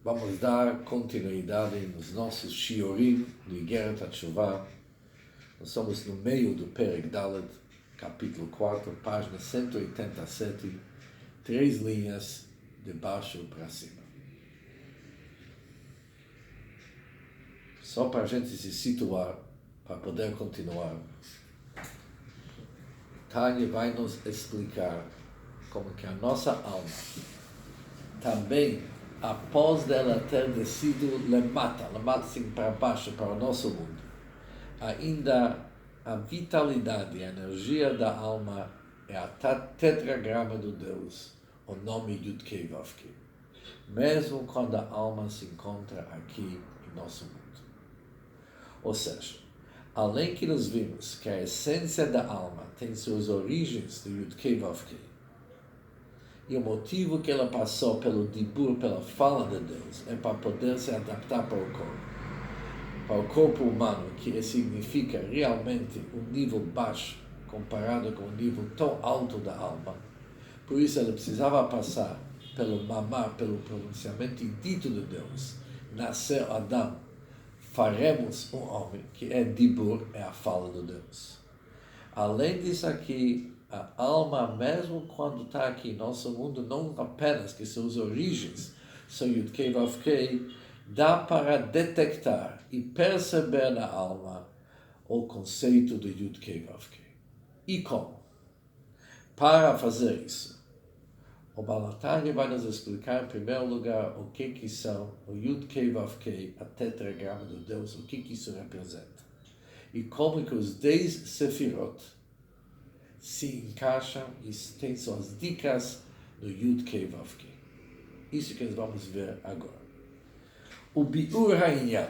Vamos dar continuidade nos nossos shiurim de Igeret HaTeshuvah. Nós estamos no meio do Perek Dalet, capítulo 4, página 187, 3 linhas de baixo para cima. Só para a gente se situar, para poder continuar, Tanya vai nos explicar como que a nossa alma também, após dela ter descido lemata assim para baixo, para o nosso mundo, ainda a vitalidade, a energia da alma é a tetragrama do Deus, o nome Yud-Kei Vav-Kei, mesmo quando a alma se encontra aqui em nosso mundo. Ou seja, além que nós vimos que a essência da alma tem suas origens do Yud-Kei Vav-Kei, e o motivo que ela passou pelo dibur, pela fala de Deus, é para poder se adaptar para o corpo humano, que significa realmente um nível baixo comparado com o nível tão alto da alma. Por isso ela precisava passar pelo mamar, pelo pronunciamento dito de Deus, nascer Adão, faremos um homem, que é dibur, é a fala de Deus. Além disso aqui, a alma, mesmo quando está aqui em nosso mundo, não apenas que suas origens são Yud-Kei Vav-Kei, dá para detectar e perceber na alma o conceito de Yud-Kei Vav-Kei. E como? Para fazer isso, o Baal HaTanya vai nos explicar, em primeiro lugar, o que são o Yud-Kei Vav-Kei, a tetragrama de Deus, o que isso representa. E como que os 10 sefirot se encaixam e têm suas dicas do Yud-Kei Vav-Kei. Isso que nós vamos ver agora. O Biur HaInyan.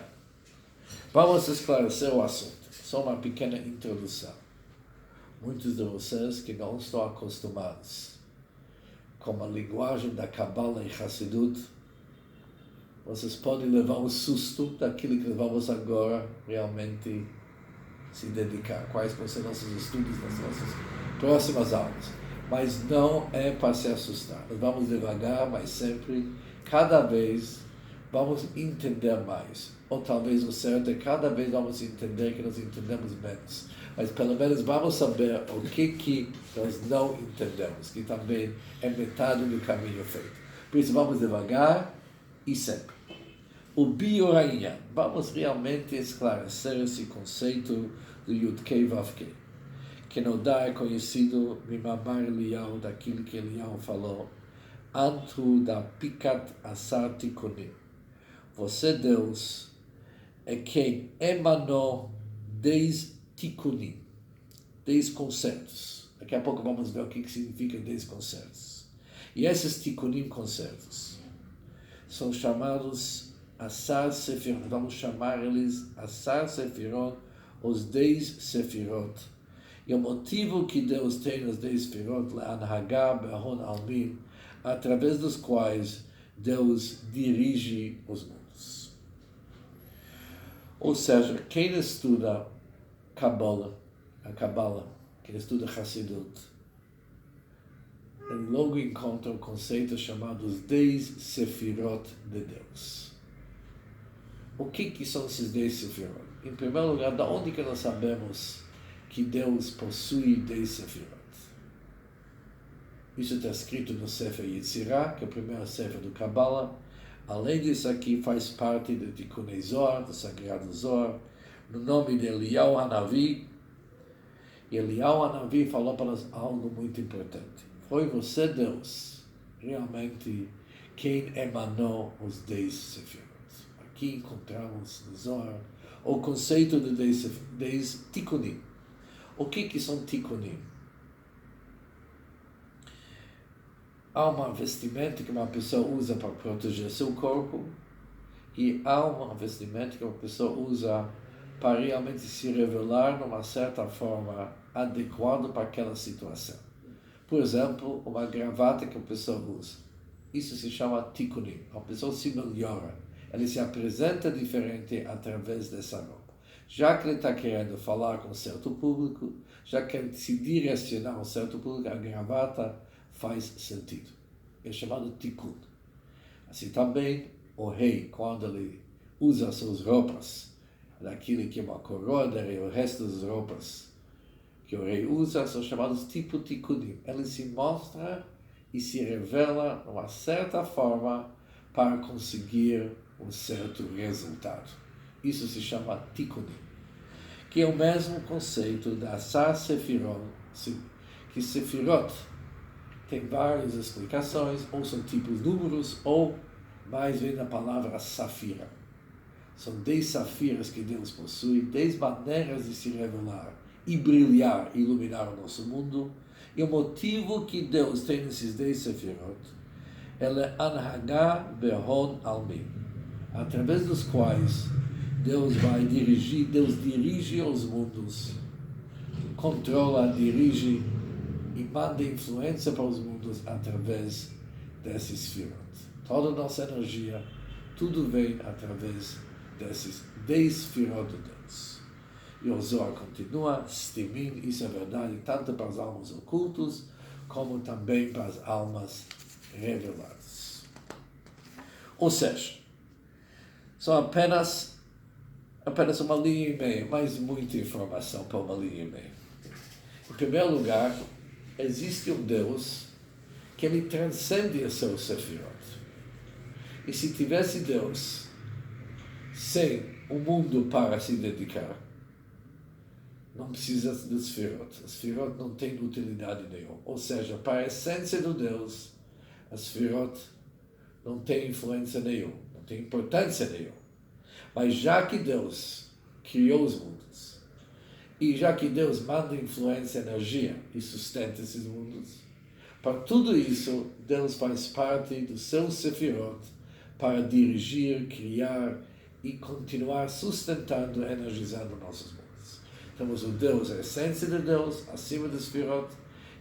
Vamos esclarecer o assunto. Só uma pequena introdução. Muitos de vocês que não estão acostumados com a linguagem da Kabbalah e Hassidut, vocês podem levar um susto daquilo que vamos agora realmente se dedicar. Quais vão ser nossos estudos nas nossas próximas aulas. Mas não é para se assustar. Nós vamos devagar, mas sempre, cada vez, vamos entender mais. Ou talvez o certo é cada vez vamos entender que nós entendemos menos. Mas pelo menos vamos saber o que nós não entendemos, que também é metade do caminho feito. Por isso vamos devagar e sempre. O Biur HaInyan. Vamos realmente esclarecer esse conceito do Yud-Kei Vav-Kei, que no dá é conhecido Mimamar Eliyahu, daquilo que Eliyahu falou, Antu da Pikat Asar Tikunim. Você, Deus, é quem emanou 10 tikunim, 10 concertos. Daqui a pouco vamos ver o que significa 10 concertos. E esses tikunim concertos são chamados Asar Sefirot. Vamos chamar eles Asar Sefirot, os 10 Sefirot. E o motivo que Deus tem os 10 Sefirot, Le'anhagah Be'ahon Almin, através dos quais Deus dirige os mundos. Ou seja, quem estuda a Kabbalah, quem estuda Hassidut, ele logo encontra um conceito chamado os 10 Sefirot de Deus. O que são esses 10 Sefirot? Em primeiro lugar, de onde que nós sabemos que Deus possui 10 Sefirot? Isso está escrito no Sefer Yetzirah, que é o primeiro Sefer do Kabbalah. Além disso aqui, faz parte do Tikunei Zohar, do Sagrado Zohar, no nome de Eliyahu Hanavi. E Eliyahu Hanavi falou para nós algo muito importante. Foi você, Deus, realmente quem emanou os 10 Sefirot. Aqui encontramos no Zohar o conceito de 10 Tikunim. O que são Tikunim? Há uma vestimenta que uma pessoa usa para proteger seu corpo e há uma vestimenta que uma pessoa usa para realmente se revelar de uma certa forma adequada para aquela situação. Por exemplo, uma gravata que a pessoa usa. Isso se chama Tikunim. A pessoa se melhora. Ele se apresenta diferente através dessa roupa. Já que ele está querendo falar com um certo público, já que se direcionar a um certo público, a gravata faz sentido. É chamado tikkun. Assim também, o rei, quando ele usa suas roupas, daquilo que é uma coroa de rei, o resto das roupas que o rei usa são chamados tipo tikkunim. Ele se mostra e se revela de uma certa forma para conseguir um certo resultado. Isso se chama tikkunim, que é o mesmo conceito da Asar Sefirot, que Sefirot tem várias explicações, ou são tipos números, ou mais vem da palavra safira. São 10 safiras que Deus possui, 10 maneiras de se revelar e brilhar, iluminar o nosso mundo. E o motivo que Deus tem nesses 10 sefirot, ele é Anhagá Behon Almin, através dos quais Deus dirige os mundos, controla, dirige e manda influência para os mundos através desses sefirot. Toda a nossa energia, tudo vem através desses 10 sefirot de Deus. E o Zohar continua, Stimin, isso é verdade, tanto para as almas ocultas, como também para as almas reveladas. Ou seja, são apenas uma linha e meia, mas muita informação para uma linha e meia. Em primeiro lugar, existe um Deus que ele transcende os seus sefirot. E se tivesse Deus sem o mundo para se dedicar, não precisa de sefirot. As sefirot não têm utilidade nenhuma. Ou seja, para a essência do Deus, as sefirot não têm influência nenhuma, não têm importância nenhuma. Mas já que Deus criou os mundos, e já que Deus manda influência, energia e sustenta esses mundos, para tudo isso, Deus faz parte dos seus sefirot para dirigir, criar e continuar sustentando, energizando nossos mundos. Temos o Deus, a essência de Deus, acima dos sefirot,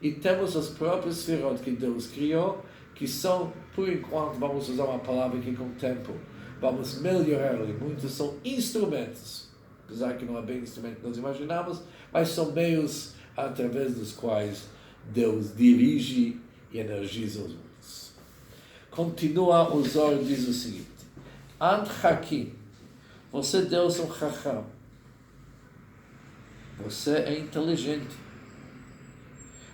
e temos os próprios sefirot que Deus criou, que são, por enquanto, vamos usar uma palavra que com o tempo vamos melhorar, muitos são instrumentos, apesar que não é bem instrumento que nós imaginamos, mas são meios através dos quais Deus dirige e energiza os mundos. Continua o Zohar, diz o seguinte: Ant Hakim, você Deus é um Chacham, você é inteligente,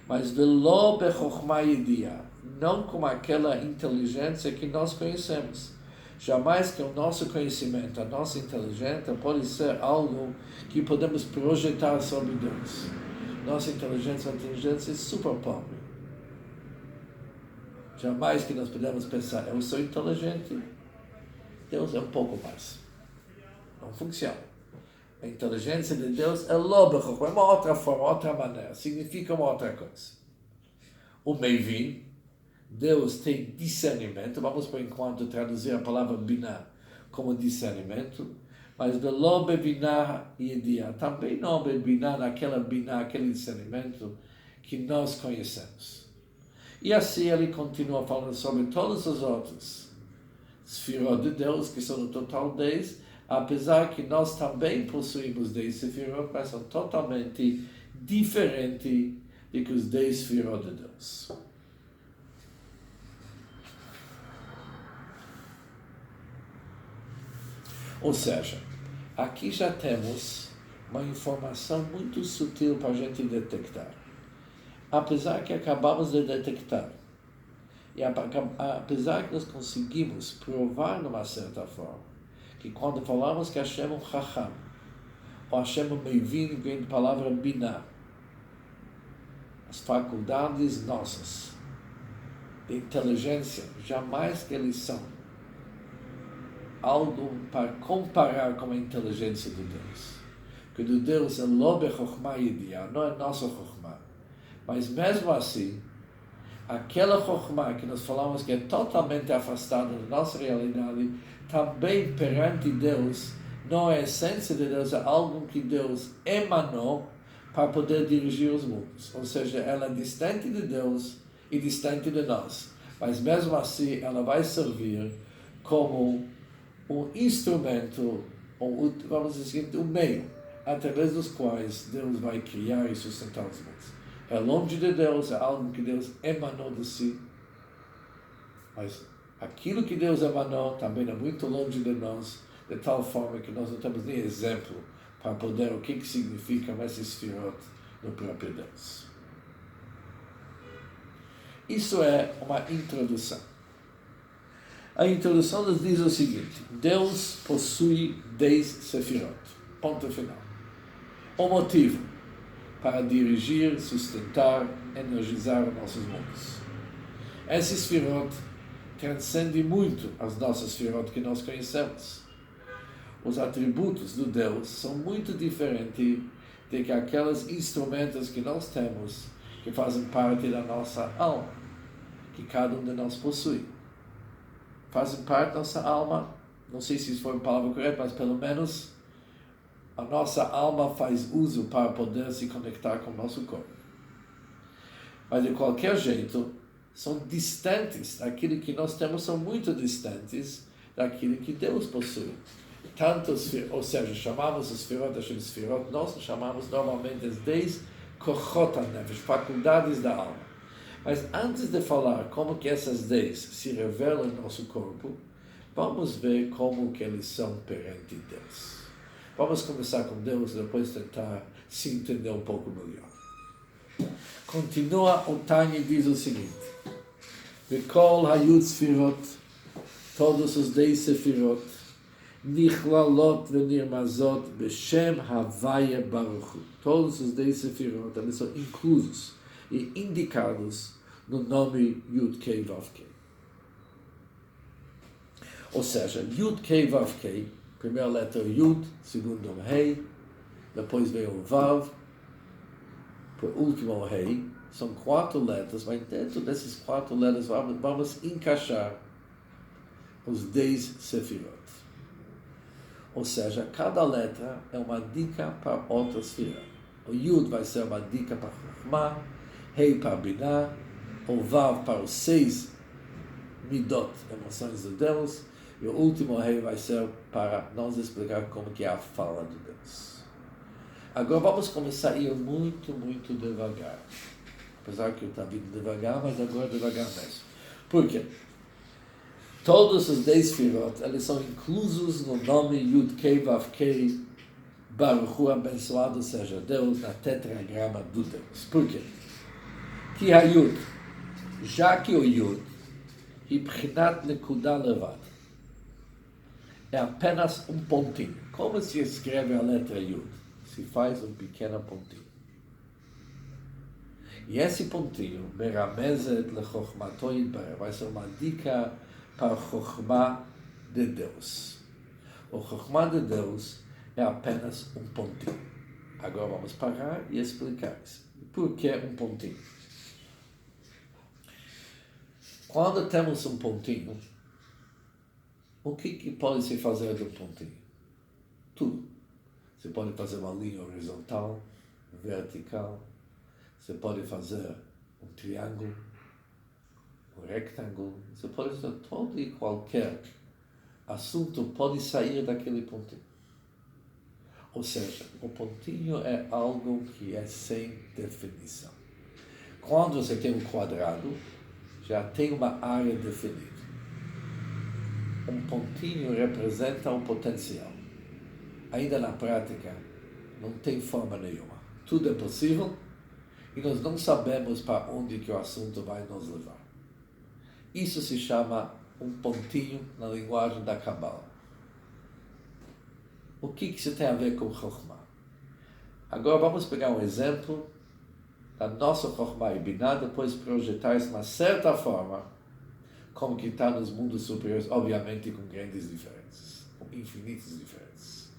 mas Velo Bechokhmah Yediah, não como aquela inteligência que nós conhecemos. Jamais que o nosso conhecimento, a nossa inteligência pode ser algo que podemos projetar sobre Deus. Nossa inteligência é uma inteligência super pobre. Jamais que nós podemos pensar, eu sou inteligente, Deus é um pouco mais. Não funciona. A inteligência de Deus é lobechoch, é uma outra forma, outra maneira, significa uma outra coisa. O Meivin, Deus tem discernimento, vamos por enquanto traduzir a palavra binah como discernimento, mas velo bebinah yediah, também não bebinah naquela binah, aquele discernimento que nós conhecemos. E assim ele continua falando sobre todos os outros sefirot de Deus, que são no total 10, apesar que nós também possuímos 10 sefirot, mas são totalmente diferentes do que os 10 sefirot de Deus. Ou seja, aqui já temos uma informação muito sutil para a gente detectar. Apesar que acabamos de detectar, e apesar que nós conseguimos provar de uma certa forma, que quando falamos que Hashem é um Chacham, ou Hashem é um Meivin, vem da palavra Binah, as faculdades nossas, de inteligência, jamais que eles são algo para comparar com a inteligência de Deus. Porque do Deus é Lo Bechokhmah Yediah, não é nossa Chokhmah. Mas mesmo assim, aquela Chokhmah que nós falamos que é totalmente afastada da nossa realidade, também perante Deus, não é a essência de Deus, é algo que Deus emanou para poder dirigir os mundos. Ou seja, ela é distante de Deus e distante de nós. Mas mesmo assim, ela vai servir como um instrumento, ou vamos dizer, um meio, através dos quais Deus vai criar e sustentar os mundos. É longe de Deus, é algo que Deus emanou de si, mas Aquilo que Deus emanou também é muito longe de nós, de tal forma que nós não temos nem exemplo para poder o que significa esse Sefirot no próprio Deus. Isso é uma introdução. A introdução nos diz o seguinte: Deus possui 10 Sefirot. Ponto final. O motivo para dirigir, sustentar, energizar os nossos mundos. Esses Sefirot transcendem muito as nossas Sefirot que nós conhecemos. Os atributos do Deus são muito diferentes de que aqueles instrumentos que nós temos, que fazem parte da nossa alma, que cada um de nós possui. Fazem parte da nossa alma, não sei se isso foi uma palavra correta, mas pelo menos a nossa alma faz uso para poder se conectar com o nosso corpo. Mas de qualquer jeito, são distantes daquilo que nós temos, são muito distantes daquilo que Deus possui. Tanto, ou seja, chamamos os Sefirot, nós chamamos normalmente as 10 Kochot HaNefesh, faculdades da alma. Mas antes de falar como que essas 10 se revelam no nosso corpo, vamos ver como que eles são perante Deus. Vamos começar com Deus, depois tentar se entender um pouco melhor. Continua o Tanya e diz o seguinte: V'kol hayud Sefirot, todos os 10 Sefirot, Nichlalot v'nirmazot b'shem Havaya Baruch Hu. Todos os 10 Sefirot, eles são inclusos e indicados no nome Yud-Kei Vav-Kei. Ou seja, Yud-Kei Vav-Kei, primeira letra Yud, segundo o Rei, depois vem o Vav, por último o Rei. São 4 letras, mas dentro dessas 4 letras vamos encaixar os 10 Sefirot. Ou seja, cada letra é uma dica para outra Sefirah. O Yud vai ser uma dica para Chokhmah, Rei para Binah, o Vav para os 6 Midot, emoções de Deus, e o último Rei vai ser para nos explicar como que é a fala de Deus. Agora vamos começar a ir muito, muito devagar. Apesar que eu estou vindo devagar, mas agora devagar mesmo. Por quê? Todos os 10 Sefirot, eles são inclusos no nome Yud-Kei Vav-Kei, Baruch Hu, abençoado seja Deus, na tetragrama do Deus. Por quê? Que a Yud, já que o Yud, Ibchinat Nekuda Levad, é apenas um pontinho. Como se escreve a letra Yud? Se faz um pequeno pontinho. E esse pontinho, Meramezet lechokhmato yitbareh, vai ser uma dica para o Chokhmah de Deus. O Chokhmah de Deus é apenas um pontinho. Agora vamos parar e explicar isso. Por que um pontinho? Quando temos um pontinho, o que pode se fazer de um pontinho? Tudo. Você pode fazer uma linha horizontal, vertical, você pode fazer um triângulo, um retângulo, você pode fazer todo e qualquer assunto pode sair daquele pontinho. Ou seja, o pontinho é algo que é sem definição. Quando você tem um quadrado, já tem uma área definida. Um pontinho representa um potencial. Ainda na prática, não tem forma nenhuma. Tudo é possível e nós não sabemos para onde que o assunto vai nos levar. Isso se chama um pontinho na linguagem da Kabbalah. O que isso tem a ver com Chokhmah? Agora vamos pegar um exemplo da nossa Chokhmah e Binah, depois projetar isso de uma certa forma, como que está nos mundos superiores, obviamente com grandes diferenças, com infinitas diferenças.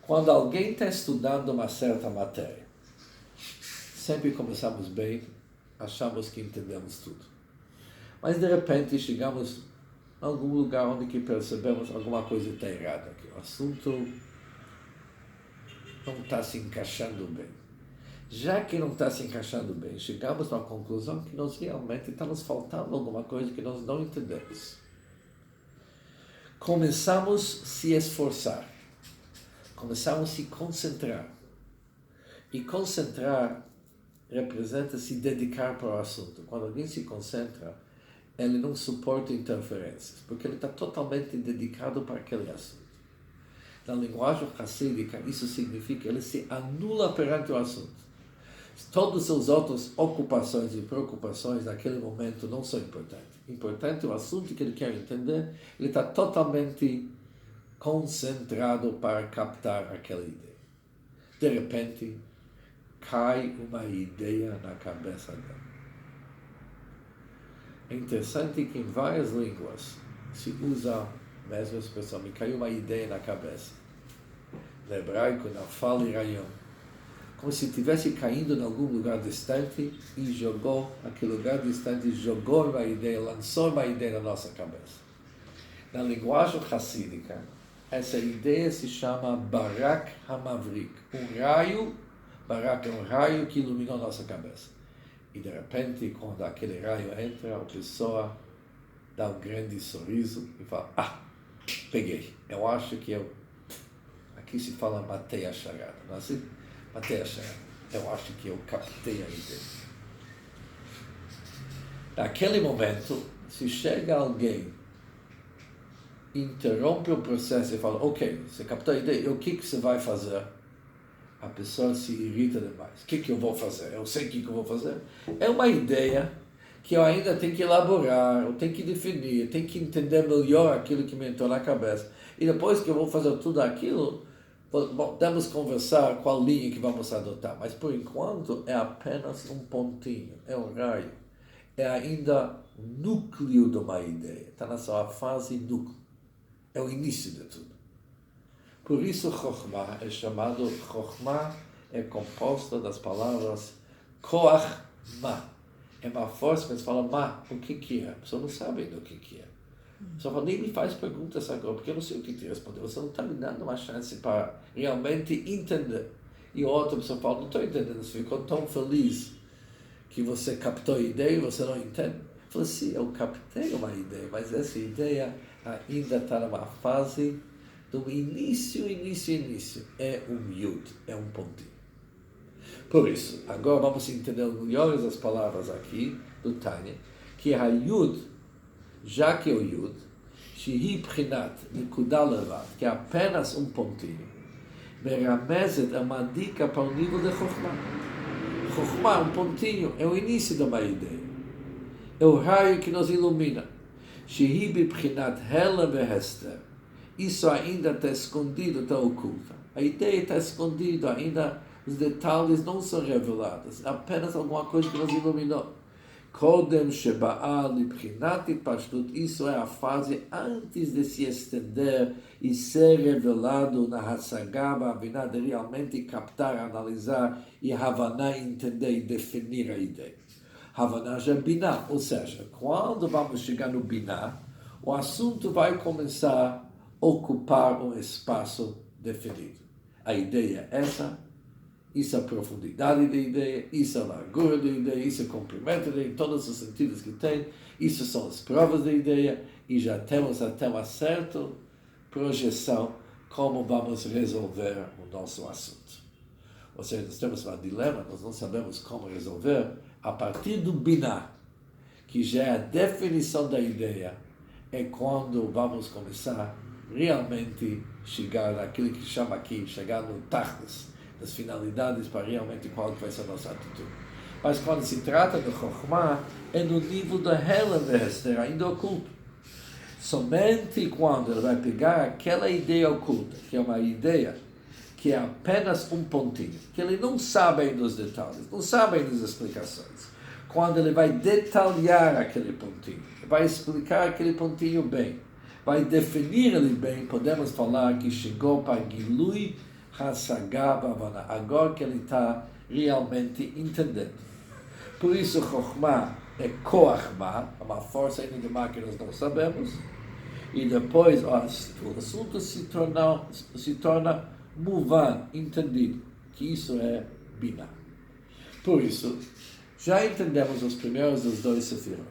Quando alguém está estudando uma certa matéria, sempre começamos bem, achamos que entendemos tudo. Mas de repente chegamos a algum lugar onde que percebemos alguma coisa está errada, que o assunto não está se encaixando bem. Já que não está se encaixando bem, chegamos à conclusão que nós realmente estamos faltando alguma coisa que nós não entendemos. Começamos a se esforçar. Começamos a se concentrar. E concentrar representa se dedicar para o assunto. Quando alguém se concentra, ele não suporta interferências, porque ele está totalmente dedicado para aquele assunto. Na linguagem hassídica, isso significa que ele se anula perante o assunto. Todas as outras ocupações e preocupações naquele momento não são importantes. Importante é o assunto que ele quer entender, ele está totalmente concentrado para captar aquela ideia. De repente, cai uma ideia na cabeça dele. É interessante que em várias línguas se usa a mesma expressão. Me caiu uma ideia na cabeça. No hebraico, na fala e raion. Como se estivesse caindo em algum lugar distante e jogou, aquele lugar distante jogou uma ideia, lançou uma ideia na nossa cabeça. Na linguagem hassídica, essa ideia se chama Barak Hamavrik. Barak é um raio que iluminou nossa cabeça. E de repente, quando aquele raio entra, a pessoa dá um grande sorriso e fala, peguei. Eu acho que aqui se fala matei a charada, não é assim? Matei a charada. Eu acho que eu captei a ideia. Naquele momento, se chega alguém, interrompe o processo e fala, ok, você captou a ideia, o que você vai fazer? A pessoa se irrita demais. O que eu vou fazer? Eu sei o que eu vou fazer. É uma ideia que eu ainda tenho que elaborar, eu tenho que definir, eu tenho que entender melhor aquilo que me entrou na cabeça. E depois que eu vou fazer tudo aquilo, podemos conversar qual linha que vamos adotar. Mas por enquanto é apenas um pontinho, é um raio. É ainda o núcleo de uma ideia. Está na sua fase núcleo. É o início de tudo. Por isso, Chokhmah é chamado, Chokhmah é composta das palavras Koach Ma. É uma força, mas fala Ma, o que é? A pessoa não sabe ainda o que é. A pessoa fala, nem me faz perguntas agora, porque eu não sei o que te responder. Você não está me dando uma chance para realmente entender. E outra pessoa fala, não estou entendendo, você ficou tão feliz que você captou a ideia e você não entende. Eu falo, sim, eu captei uma ideia, mas essa ideia ainda está numa fase do início. É um yud, é um pontinho. Por isso, agora vamos entender melhor as palavras aqui do Tânia, que a yud, já que é o yud, shehi prinat nikuda levad, que é apenas um pontinho, meramezet é uma dica para o nível de Chokhmah. Chokhmah, um pontinho, é o início de uma ideia. É o raio que nos ilumina. Shehi biprinat hela vehester. Isso ainda está escondido, está oculto. A ideia está escondida, ainda os detalhes não são revelados. Apenas alguma coisa que nos iluminou. Kodem sheba'a libchinat pashlut. Isso é a fase antes de se estender e ser revelado na Hassagá, Babiná, de realmente captar, analisar e Havaná, entender e definir a ideia. Havaná já é Biná, ou seja, quando vamos chegar no Biná, o assunto vai começar a ocupar um espaço definido. A ideia é essa, isso é a profundidade da ideia, isso é a largura da ideia, isso é o comprimento da ideia, todos os sentidos que tem, isso são as provas da ideia, e já temos até uma certa projeção como vamos resolver o nosso assunto. Ou seja, nós temos um dilema, nós não sabemos como resolver, a partir do Biná, que já é a definição da ideia, é quando vamos começar realmente chegar naquilo que chama aqui, chegar no Tachlis, das finalidades para realmente qual vai ser a nossa atitude. Mas quando se trata de Chokhmah, é no nível da Helen Hester, ainda oculto. Somente quando ele vai pegar aquela ideia oculta, que é uma ideia que é apenas um pontinho, que ele não sabe ainda os detalhes, não sabe ainda as explicações. Quando ele vai detalhar aquele pontinho, vai explicar aquele pontinho bem, vai definir ele bem, podemos falar que chegou para Gilui Hassagá Bavana, agora que ele está realmente entendendo. Por isso, Chokhmah é Koach Ma, uma força ainda de Ma que nós não sabemos, e depois o assunto se torna Muvan, entendido, que isso é Binah. Por isso, já entendemos os primeiros dos dois sefirot,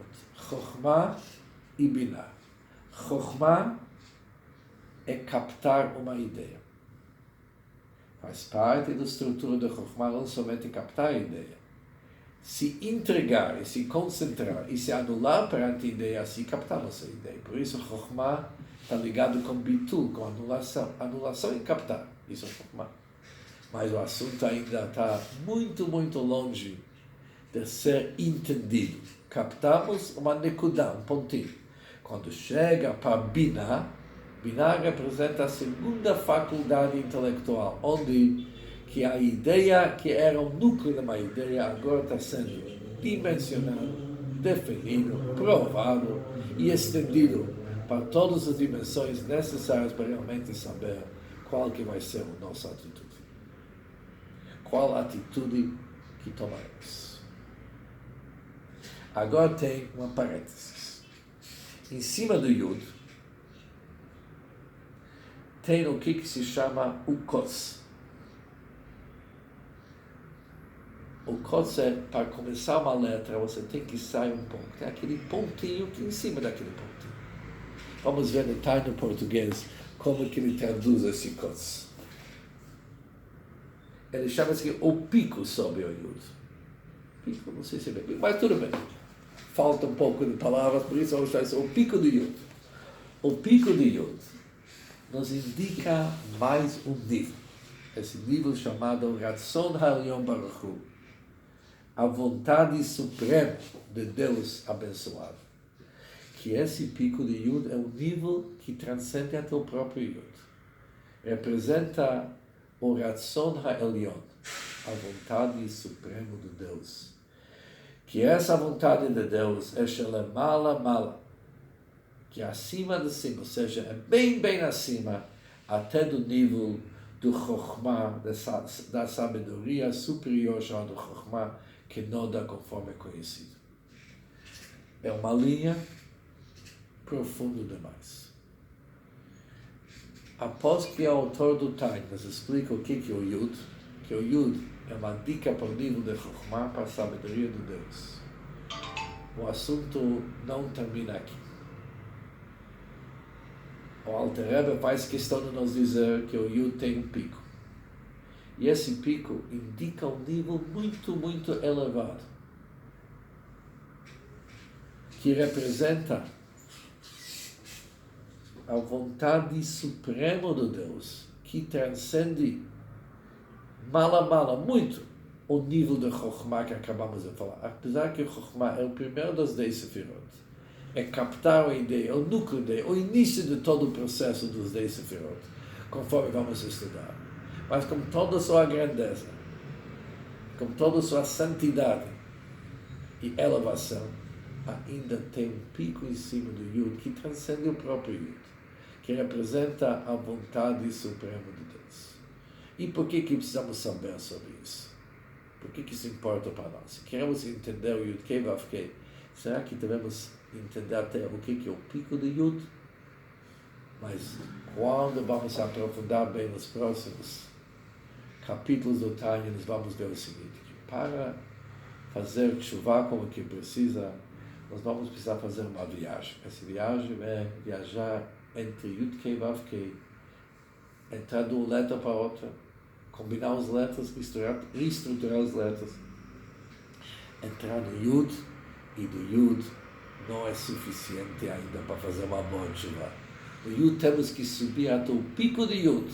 Chokhmah e Binah. Chokhmah é captar uma ideia. Faz parte da estrutura de Chokhmah não somente captar a ideia, se entregar e se concentrar e se anular perante a ideia, assim captamos a ideia. Por isso, Chokhmah está ligado com Bitul, com anulação. Anulação e captar, isso é Chokhmah. Mas o assunto ainda está muito, muito longe de ser entendido. Captamos uma nekudah, um pontinho. Quando chega para Binah, Binah representa a segunda faculdade intelectual, onde que a ideia que era o núcleo de uma ideia agora está sendo dimensionado, definido, provado e estendido para todas as dimensões necessárias para realmente saber qual que vai ser a nossa atitude. Qual atitude que tomaremos. Agora tem uma parênteses. Em cima do Yud, tem o que se chama o Kos. O Kos é, para começar uma letra, você tem que sair um ponto. Tem aquele pontinho que em cima daquele pontinho. Vamos ver no português como que ele traduz esse Kos. Ele chama-se o pico sobre o Yud. Pico, não sei se é bem, mas tudo bem. Falta um pouco de palavras, por isso vamos fazer o pico do Yud. O pico do Yud nos indica mais um nível. Esse nível chamado Ratzon HaElyon Baruch Hu. A vontade suprema de Deus abençoado. Que esse pico de Yud é um nível que transcende até o próprio Yud. Representa o Ratzon HaElyon, a vontade suprema de Deus. Que essa vontade de Deus é Shelemala Mala, que é acima de cima, ou seja, é bem, bem acima, até do nível do Chokhmah, da sabedoria superior chamada Chokhmah, que Noda, conforme é conhecido. É uma linha profunda demais. Após que o autor do Tain nos explica o que é o Yud, que o Yud é uma dica para o nível de Chokhmah, para a sabedoria de Deus. O assunto não termina aqui. O Alter Rebbe faz questão de nos dizer que o Yud tem um pico. E esse pico indica um nível muito, muito elevado, que representa a vontade suprema de Deus, que transcende mala, muito, o nível de Chokhmah que acabamos de falar. Apesar que o Chokhmah é o primeiro dos 10 Sefirot, é captar a ideia, o núcleo da ideia, o início de todo o processo dos 10 Sefirot, conforme vamos estudar. Mas com toda a sua grandeza, com toda a sua santidade e elevação, ainda tem um pico em cima do Yud que transcende o próprio Yud, que representa a vontade suprema de Deus. E por que precisamos saber sobre isso? Por que isso importa para nós? Se queremos entender o Yud Kei Vav Kei, será que devemos entender até o que é o pico do Yud? Mas quando vamos aprofundar bem nos próximos capítulos do Tanya, nós vamos ver o seguinte, que para fazer tshuva como que precisa, nós vamos precisar fazer uma viagem. Essa viagem é viajar entre Yud Kei Vav Kei, entrar de uma letra para outra, combinar as letras, reestruturar as letras, entrar no Yud, e do Yud não é suficiente ainda para fazer uma boa tshuva. No Yud temos que subir até o pico de Yud,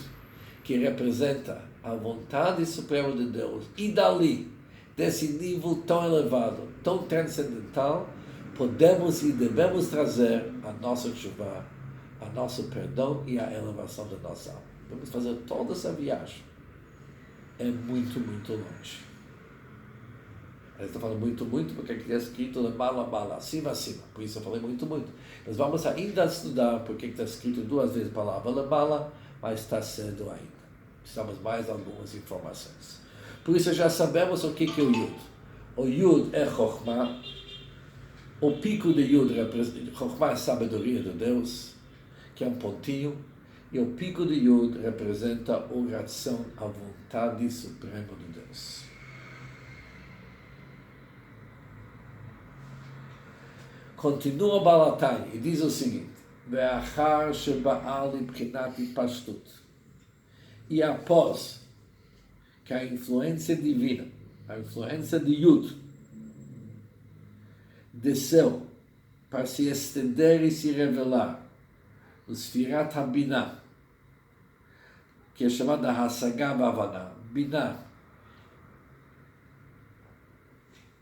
que representa a vontade suprema de Deus, e dali, desse nível tão elevado, tão transcendental, podemos e devemos trazer a nossa tshuva, a nosso perdão e a elevação da nossa alma. Vamos fazer toda essa viagem. É muito, muito longe. Eu estou falando muito, muito, porque aqui é escrito mala, acima. Por isso eu falei muito, muito. Nós vamos ainda estudar porque está escrito 2 vezes a palavra mala, mas está cedo ainda. Precisamos mais algumas informações. Por isso já sabemos o que é o Yud. O Yud é Chokhmah. O pico de Yud representa Chokhmah, é a sabedoria de Deus, que é um pontinho. E o pico de Yud representa a oração, a vontade suprema de Deus. Continua Balatai e diz o seguinte: Ve'achar shebaal libchinat pashtut. E após que a influência divina, a influência de Yud, desceu para se estender e se revelar no Sfirat HaBinah, que é chamada Hasagá Bhavana, Binah.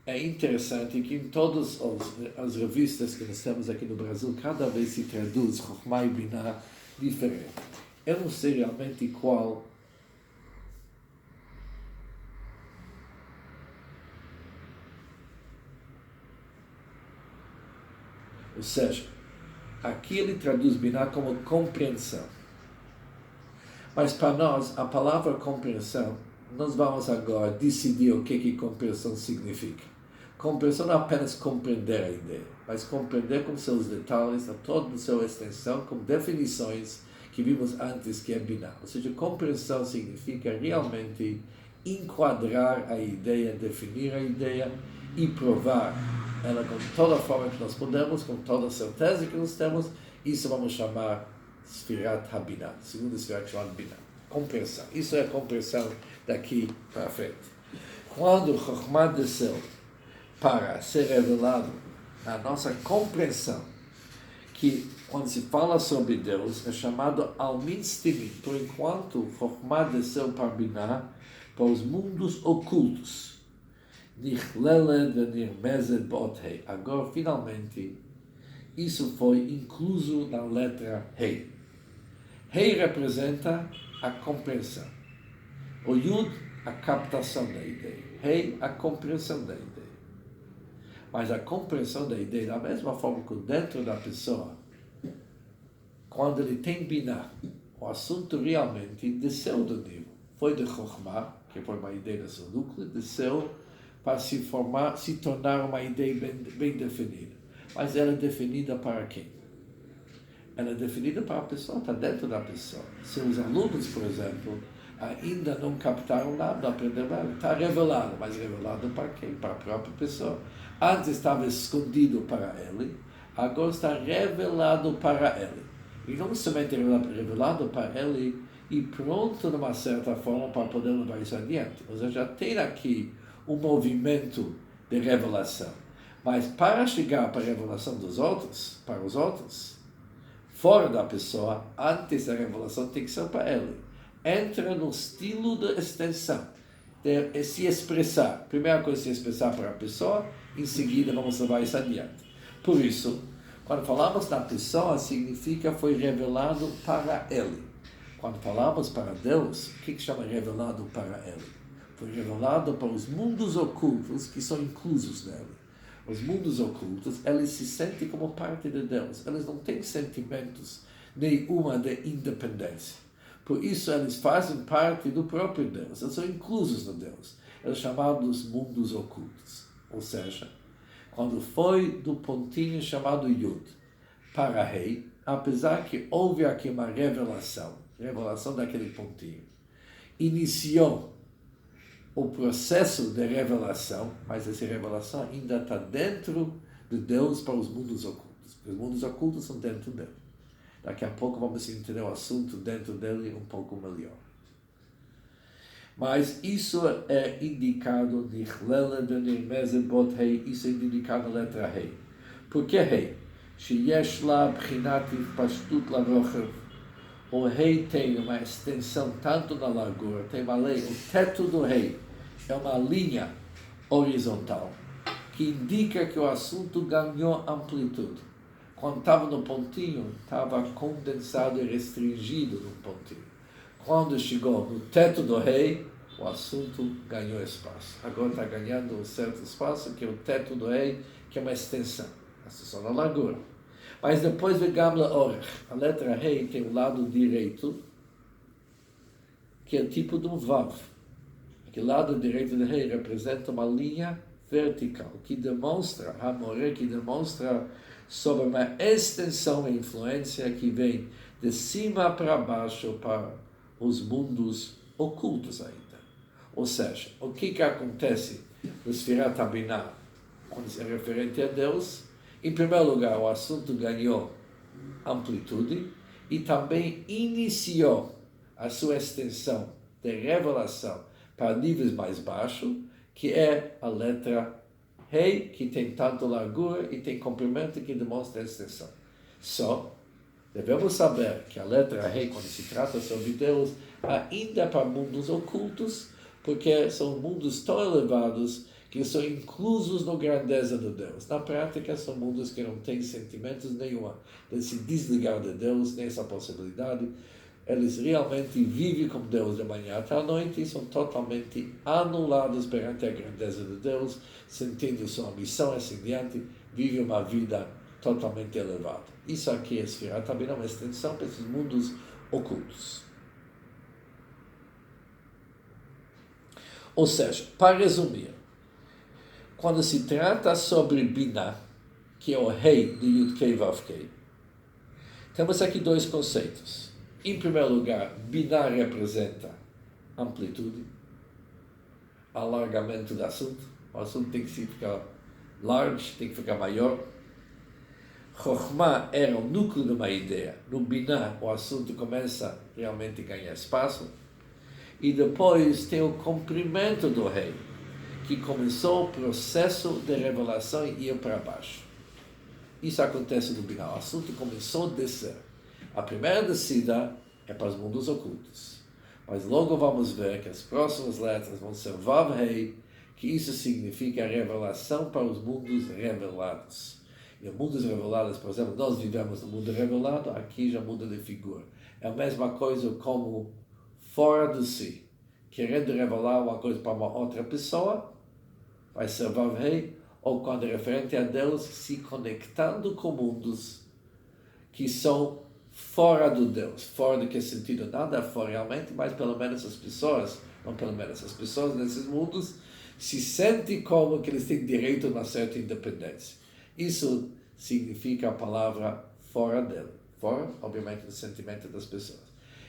É interessante que em todas as revistas que nós temos aqui no Brasil, cada vez se traduz Chokhmah e Binah diferente. Eu não sei realmente qual ou seja, aqui ele traduz Binah como compreensão. Mas para nós, a palavra compreensão, nós vamos agora decidir o que compreensão significa. Compreensão não é apenas compreender a ideia, mas compreender com seus detalhes, a toda a sua extensão, com definições que vimos antes, que é Binah. Ou seja, compreensão significa realmente enquadrar a ideia, definir a ideia e provar ela com toda a forma que nós podemos, com toda a certeza que nós temos. Isso vamos chamar Sfirat HaBinah, segundo Sfirat chamado Binah. Compreensão. Isso é a compreensão daqui para frente. Quando o Chokhmah desceu para ser revelado a nossa compreensão, que quando se fala sobre Deus é chamado Almin Stimim, por enquanto o Chokhmah desceu para Binah, para os mundos ocultos. Nichleled v'nirmezed b'ot hei. Agora, finalmente, isso foi incluso na letra Hei. Hei representa a compreensão. O Yud, a captação da ideia. Hei, a compreensão da ideia. Mas a compreensão da ideia, da mesma forma que dentro da pessoa, quando ele tem Binah, o assunto realmente desceu do nível. Foi de Chokhmah, que foi uma ideia do seu núcleo, desceu para se formar, se tornar uma ideia bem definida. Mas ela é definida para quem? Ela é definida para a pessoa, está dentro da pessoa. Seus alunos, por exemplo, ainda não captaram nada, não aprenderam nada. Está revelado, mas revelado para quem? Para a própria pessoa. Antes estava escondido para ele, agora está revelado para ele. E não somente revelado para ele e pronto, de uma certa forma, para poder levar isso adiante. Ou seja, já tem aqui um movimento de revelação. Mas para chegar para a revelação dos outros, para os outros, fora da pessoa, antes da revelação tem que ser para ele. Entra no estilo de extensão, de se expressar. Primeira coisa, se expressar para a pessoa, em seguida vamos levar isso adiante. Por isso, quando falamos da pessoa, significa foi revelado para ele. Quando falamos para Deus, o que chama revelado para ele? Foi revelado para os mundos ocultos que são inclusos nele. Os mundos ocultos, eles se sentem como parte de Deus. Eles não têm sentimentos nenhuma de independência. Por isso, eles fazem parte do próprio Deus. Eles são inclusos no Deus. Eles são chamados mundos ocultos. Ou seja, quando foi do pontinho chamado Yud para Rei, apesar que houve aqui uma revelação daquele pontinho, iniciou o processo de revelação, mas essa revelação ainda está dentro de Deus para os mundos ocultos. Os mundos ocultos são dentro dele. Daqui a pouco vamos entender o assunto dentro dele um pouco melhor. Mas isso é indicado isso é indicado na letra Hei. Por que Hei? Sheyesh la b'chinat pastut larochev. O Rei tem uma extensão tanto na largura, tem uma lei, o teto do Rei é uma linha horizontal que indica que o assunto ganhou amplitude. Quando estava no pontinho, estava condensado e restringido no pontinho. Quando chegou no teto do Rei, o assunto ganhou espaço. Agora está ganhando um certo espaço, que é o teto do Rei, que é uma extensão, a extensão da largura. Mas depois vem Gamla Orech. A letra Rei tem o lado direito, que é o tipo de um Vav. Aquele lado direito do Rei representa uma linha vertical, que demonstra, Hamoré, que demonstra sobre uma extensão e influência que vem de cima para baixo para os mundos ocultos ainda. Ou seja, o que acontece no Sfirat HaBinah, quando é referente a Deus? Em primeiro lugar, o assunto ganhou amplitude e também iniciou a sua extensão de revelação para níveis mais baixos, que é a letra Rei que tem tanto largura e tem comprimento que demonstra extensão. Só devemos saber que a letra Rei, quando se trata sobre Deus, ainda é para mundos ocultos, porque são mundos tão elevados que são inclusos na grandeza de Deus. Na prática, são mundos que não têm sentimentos nenhuma de se desligar de Deus, nem essa possibilidade. Eles realmente vivem com Deus de manhã até a noite e são totalmente anulados perante a grandeza de Deus, sentindo sua missão assim diante, vivem uma vida totalmente elevada. Isso aqui é Sefirah também é uma extensão para esses mundos ocultos. Ou seja, para resumir, quando se trata sobre Binah, que é o rei do Yud-Kei Vav-Kei, temos aqui dois conceitos. Em primeiro lugar, Binah representa amplitude, alargamento do assunto. O assunto tem que ficar large, tem que ficar maior. Chokhmah era o núcleo de uma ideia. No Binah, o assunto começa realmente a ganhar espaço. E depois tem o comprimento do rei, que começou o processo de revelação e ia para baixo. Isso acontece no Binah. O assunto começou a descer. A primeira descida é para os mundos ocultos. Mas logo vamos ver que as próximas letras vão ser Vav-Hei, que isso significa revelação para os mundos revelados. E os mundos revelados, por exemplo, nós vivemos no mundo revelado, aqui já muda de figura. É a mesma coisa como fora de si. Querendo revelar uma coisa para uma outra pessoa, vai ser Vav-Hei, ou quando é referente a Deus, se conectando com mundos que são fora do Deus. Fora de que sentido? Nada fora realmente, mas pelo menos as pessoas, não pelo menos as pessoas nesses mundos, se sentem como que eles têm direito a uma certa independência. Isso significa a palavra fora dele. Fora, obviamente, do sentimento das pessoas.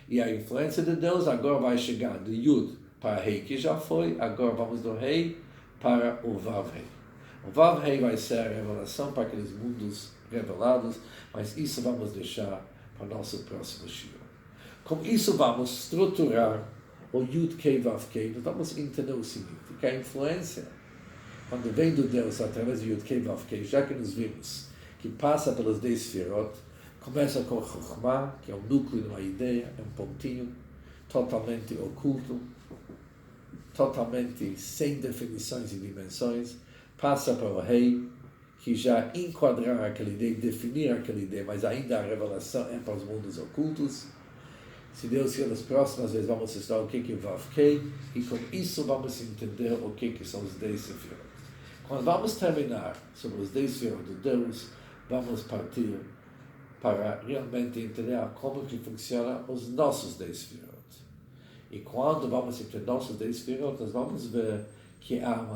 E a influência de Deus agora vai chegar do Yud para Rei, que já foi, agora vamos do Rei para o Vav-Hei. O Vav-Hei vai ser a revelação para aqueles mundos revelados, mas isso vamos deixar para o nosso próximo shiur. Com isso vamos estruturar o Yud-Kei Vav-Kei. Nós vamos entender o seguinte, que a influência, quando vem do Deus através do Yud-Kei Vav-Kei, já que nos vimos, que passa pelos 10 Sefirot, começa com Chokhmah, que é o núcleo de uma ideia, é um pontinho totalmente oculto, totalmente sem definições e dimensões, passa para o Rei, que já enquadrar aquela ideia, definir aquela ideia, mas ainda a revelação é para os mundos ocultos. Se Deus quiser, nas próximas vezes vamos estudar o que é Vav-Kei, e com isso vamos entender o que são os 10 Sefirot. Quando vamos terminar sobre os 10 Sefirot de Deus, vamos partir para realmente entender como que funciona os nossos 10 Sefirot. E quando vamos entender nossos 10 Sefirot, nós vamos ver que há uma